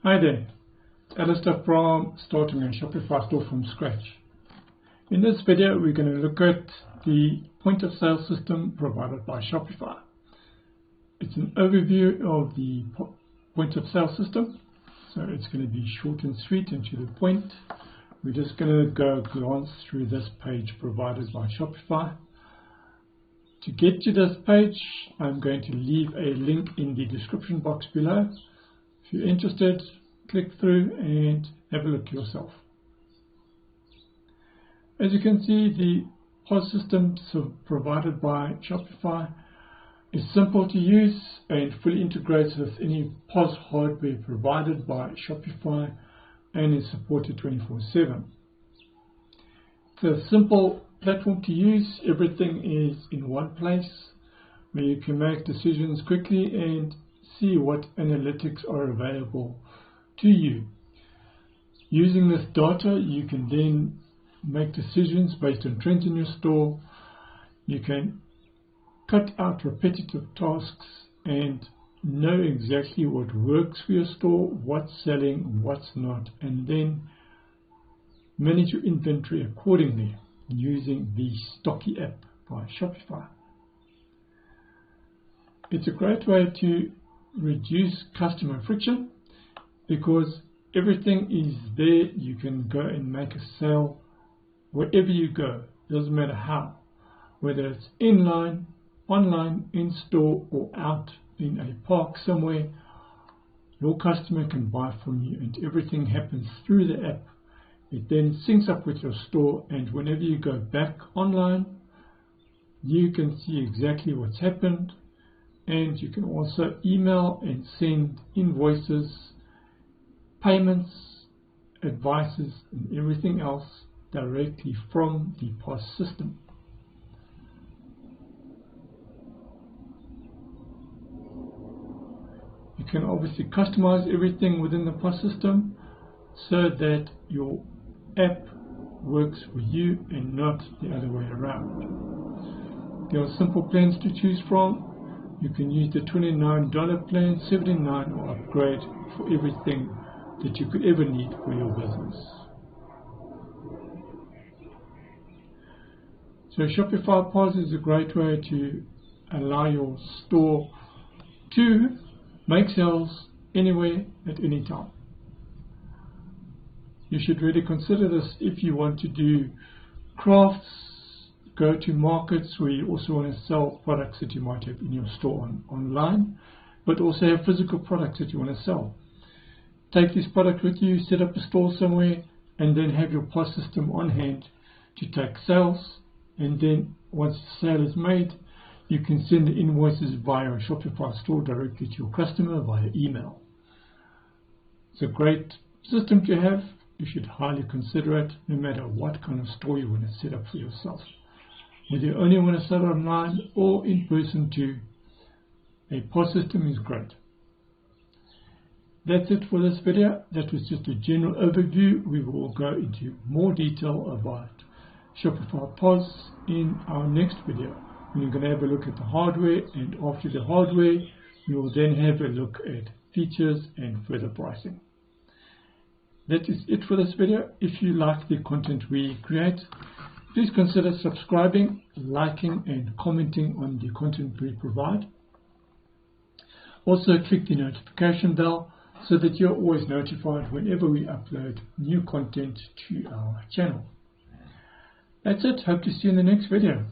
Hi there, it's Alistair from starting a Shopify store from scratch. In this video we're going to look at the point of sale system provided by Shopify. It's an overview of the point of sale system, so it's going to be short and sweet and to the point. We're just going to glance through this page provided by Shopify. To get to this page, I'm going to leave a link in the description box below. If you're interested, click through and have a look yourself. As you can see, the POS system provided by Shopify is simple to use and fully integrates with any POS hardware provided by Shopify and is supported 24/7. It's a simple platform to use. Everything is in one place where you can make decisions quickly and see what analytics are available to you. Using this data, you can then make decisions based on trends in your store. You can cut out repetitive tasks and know exactly what works for your store, what's selling, what's not, and then manage your inventory accordingly using the Stocky app by Shopify. It's a great way to reduce customer friction because everything is there. You can go and make a sale wherever you go, doesn't matter how, whether it's inline, online, in store, or out in a park somewhere. Your customer can buy from you and everything happens through the app. It then syncs up with your store, and whenever you go back online, you can see exactly what's happened. And you can also email and send invoices, payments, advices, and everything else directly from the POS system. You can obviously customize everything within the POS system so that your app works for you and not the other way around. There are simple plans to choose from. You can use the $29 plan, $79, or upgrade for everything that you could ever need for your business. So Shopify POS is a great way to allow your store to make sales anywhere at any time. You should really consider this if you want to do crafts, go to markets where you also want to sell products that you might have in your store online, but also have physical products that you want to sell. Take this product with you, set up a store somewhere, and then have your POS system on hand to take sales. And then once the sale is made, you can send the invoices via a Shopify store directly to your customer via email. It's a great system to have. You should highly consider it, no matter what kind of store you want to set up for yourself. Whether you only want to sell online or in person too, a POS system is great. That's it for this video. That was just a general overview. We will go into more detail about Shopify POS in our next video. We're going to have a look at the hardware, and after the hardware, we will then have a look at features and further pricing. That is it for this video. If you like the content we create, please consider subscribing, liking, and commenting on the content we provide. Also click the notification bell so that you're always notified whenever we upload new content to our channel. That's it. Hope to see you in the next video.